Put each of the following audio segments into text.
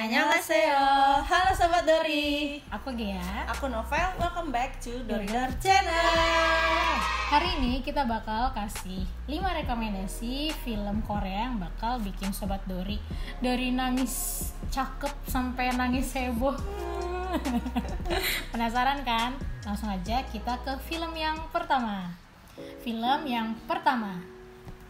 Annyeonghaseyo. Halo Sobat Dori. Aku Gea. Aku Novel. Welcome back to Doridor Channel. Hari ini kita bakal kasih 5 rekomendasi film Korea yang bakal bikin Sobat Dori dari nangis cakep sampai nangis heboh. Penasaran kan? Langsung aja kita ke film yang pertama.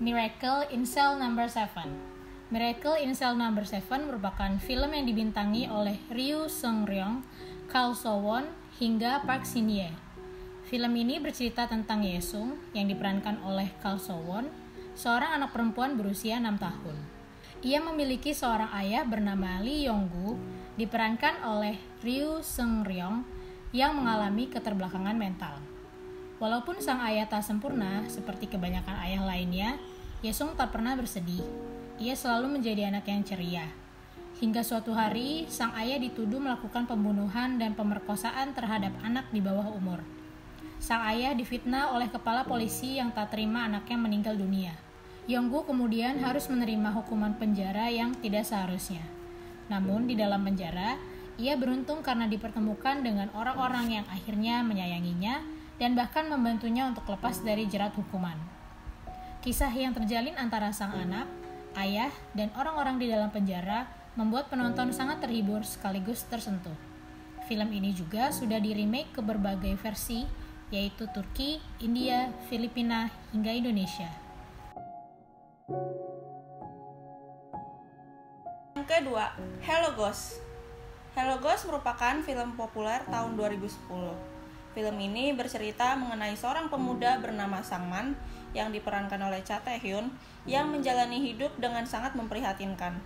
Miracle in Cell No. 7. Miracle in Cell No. 7 merupakan film yang dibintangi oleh Ryu Seung-ryong, Kang So-won, hingga Park Shin-hye. Film ini bercerita tentang Ye-sung yang diperankan oleh Kang So-won, seorang anak perempuan berusia 6 tahun. Ia memiliki seorang ayah bernama Lee Yong-gu, diperankan oleh Ryu Seung-ryong, yang mengalami keterbelakangan mental. Walaupun sang ayah tak sempurna seperti kebanyakan ayah lainnya, Ye-sung tak pernah bersedih. Ia selalu menjadi anak yang ceria. Hingga suatu hari, sang ayah dituduh melakukan pembunuhan dan pemerkosaan terhadap anak di bawah umur. Sang ayah difitnah oleh kepala polisi yang tak terima anaknya meninggal dunia. Yong-gu kemudian harus menerima hukuman penjara yang tidak seharusnya. Namun di dalam penjara, ia beruntung karena dipertemukan dengan orang-orang yang akhirnya menyayanginya dan bahkan membantunya untuk lepas dari jerat hukuman. Kisah yang terjalin antara sang anak, ayah, dan orang-orang di dalam penjara membuat penonton sangat terhibur sekaligus tersentuh. Film ini juga sudah di-remake ke berbagai versi, yaitu Turki, India, Filipina, hingga Indonesia. Yang kedua, Hello Ghost. Hello Ghost merupakan film populer tahun 2010. Film ini bercerita mengenai seorang pemuda bernama Sangman yang diperankan oleh Cha Tae-hyun yang menjalani hidup dengan sangat memprihatinkan.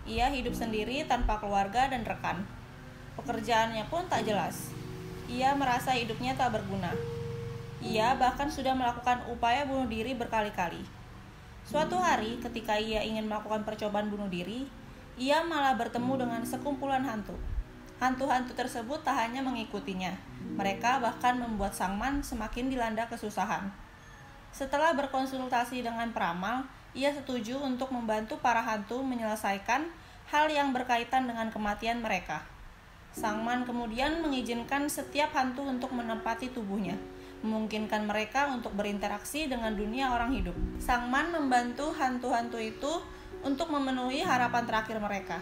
Ia hidup sendiri tanpa keluarga dan rekan. Pekerjaannya pun tak jelas. Ia merasa hidupnya tak berguna. Ia bahkan sudah melakukan upaya bunuh diri berkali-kali. Suatu hari ketika ia ingin melakukan percobaan bunuh diri, ia malah bertemu dengan sekumpulan hantu. Hantu-hantu tersebut tak hanya mengikutinya, mereka bahkan membuat Sangman semakin dilanda kesusahan. Setelah berkonsultasi dengan peramal, ia setuju untuk membantu para hantu menyelesaikan hal yang berkaitan dengan kematian mereka. Sangman kemudian mengizinkan setiap hantu untuk menempati tubuhnya, memungkinkan mereka untuk berinteraksi dengan dunia orang hidup. Sangman membantu hantu-hantu itu untuk memenuhi harapan terakhir mereka.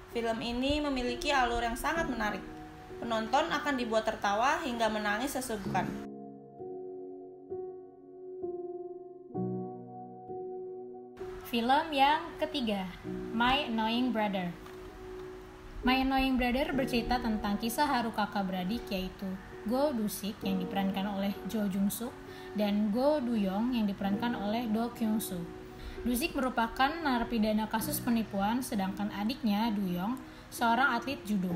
Film ini memiliki alur yang sangat menarik. Penonton akan dibuat tertawa hingga menangis sesungguhkan. Film yang ketiga, My Annoying Brother. My Annoying Brother bercerita tentang kisah haru kakak beradik yaitu Go Do-sik yang diperankan oleh Jo Jung-suk dan Go Do-young yang diperankan oleh Do Kyung-soo. Do-sik merupakan narapidana kasus penipuan sedangkan adiknya Do-young seorang atlet judo.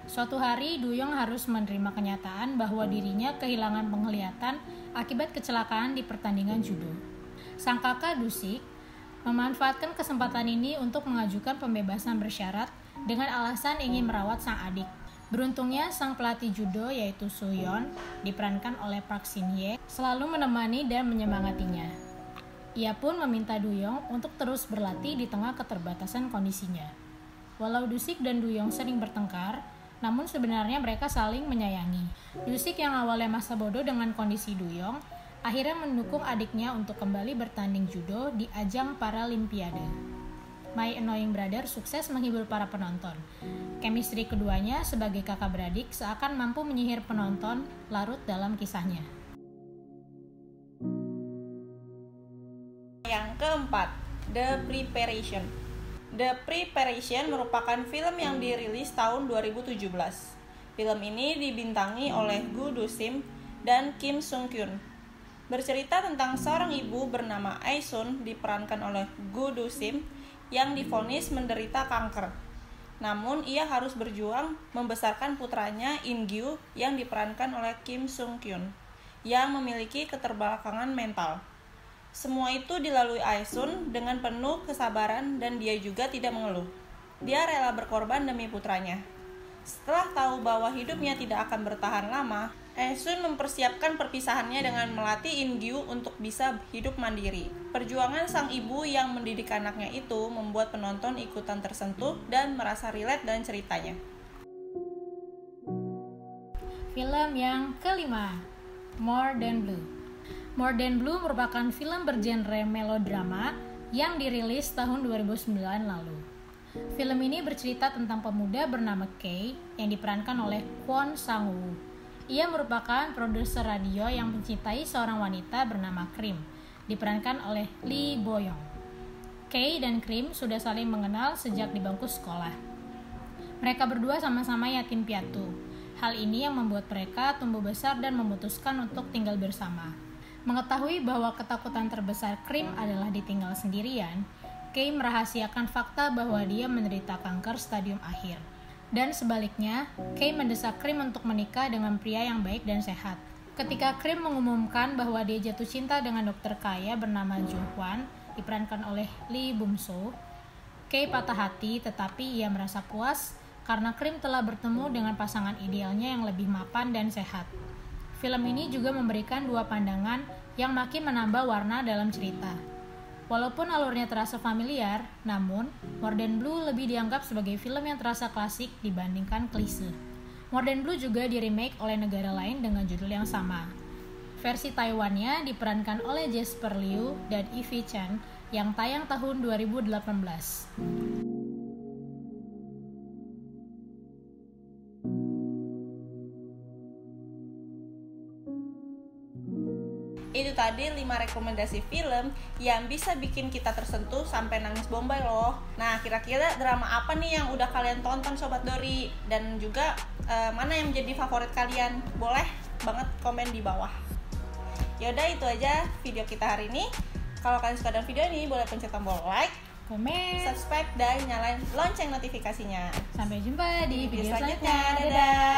Suatu hari Do-young harus menerima kenyataan bahwa dirinya kehilangan penglihatan akibat kecelakaan di pertandingan judo. Sang kakak Do-sik memanfaatkan kesempatan ini untuk mengajukan pembebasan bersyarat dengan alasan ingin merawat sang adik. Beruntungnya sang pelatih judo yaitu Soo-yeon diperankan oleh Park Shin-hye selalu menemani dan menyemangatinya. Ia pun meminta Do-young untuk terus berlatih di tengah keterbatasan kondisinya. Walau Do-sik dan Do-young sering bertengkar, namun sebenarnya mereka saling menyayangi. Do-sik yang awalnya masa bodoh dengan kondisi Do-young akhirnya mendukung adiknya untuk kembali bertanding judo di ajang Paralimpiade. My Annoying Brother sukses menghibur para penonton. Chemistry keduanya sebagai kakak beradik seakan mampu menyihir penonton larut dalam kisahnya. Yang keempat, The Preparation. The Preparation merupakan film yang dirilis tahun 2017. Film ini dibintangi oleh Gu Do-sim dan Kim Sung-kyun. Bercerita tentang seorang ibu bernama Ae-sun diperankan oleh Gu Do-sim yang divonis menderita kanker. Namun ia harus berjuang membesarkan putranya In-gyu yang diperankan oleh Kim Sung-kyun yang memiliki keterbelakangan mental. Semua itu dilalui Ae-sun dengan penuh kesabaran dan dia juga tidak mengeluh. Dia rela berkorban demi putranya. Setelah tahu bahwa hidupnya tidak akan bertahan lama, Sun mempersiapkan perpisahannya dengan melatih In Gyu untuk bisa hidup mandiri. Perjuangan sang ibu yang mendidik anaknya itu membuat penonton ikutan tersentuh dan merasa relate dengan ceritanya. Film yang kelima, More Than Blue. More Than Blue merupakan film bergenre melodrama yang dirilis tahun 2009 lalu. Film ini bercerita tentang pemuda bernama Kay yang diperankan oleh Kwon Sang-woo. Ia merupakan produser radio yang mencintai seorang wanita bernama Krim, diperankan oleh Lee Bo-young. Kay dan Krim sudah saling mengenal sejak di bangku sekolah. Mereka berdua sama-sama yatim piatu. Hal ini yang membuat mereka tumbuh besar dan memutuskan untuk tinggal bersama. Mengetahui bahwa ketakutan terbesar Krim adalah ditinggal sendirian, Kay merahasiakan fakta bahwa dia menderita kanker stadium akhir. Dan sebaliknya, Kay mendesak Krim untuk menikah dengan pria yang baik dan sehat. Ketika Krim mengumumkan bahwa dia jatuh cinta dengan dokter kaya bernama Jo Hwan, diperankan oleh Lee Bum-soo, Kay patah hati tetapi ia merasa puas karena Krim telah bertemu dengan pasangan idealnya yang lebih mapan dan sehat. Film ini juga memberikan dua pandangan yang makin menambah warna dalam cerita. Walaupun alurnya terasa familiar, namun More Than Blue lebih dianggap sebagai film yang terasa klasik dibandingkan klise. More Than Blue juga di-remake oleh negara lain dengan judul yang sama. Versi Taiwannya diperankan oleh Jasper Liu dan Evie Chan yang tayang tahun 2018. Itu tadi 5 rekomendasi film yang bisa bikin kita tersentuh sampai nangis bombay loh. Nah, kira-kira drama apa nih yang udah kalian tonton Sobat Dori? Dan juga mana yang menjadi favorit kalian? Boleh banget komen di bawah. Yaudah, itu aja video kita hari ini. Kalau kalian suka dengan video ini, boleh pencet tombol like, Komen, subscribe, dan nyalain lonceng notifikasinya. sampai jumpa di video selanjutnya. Dadah!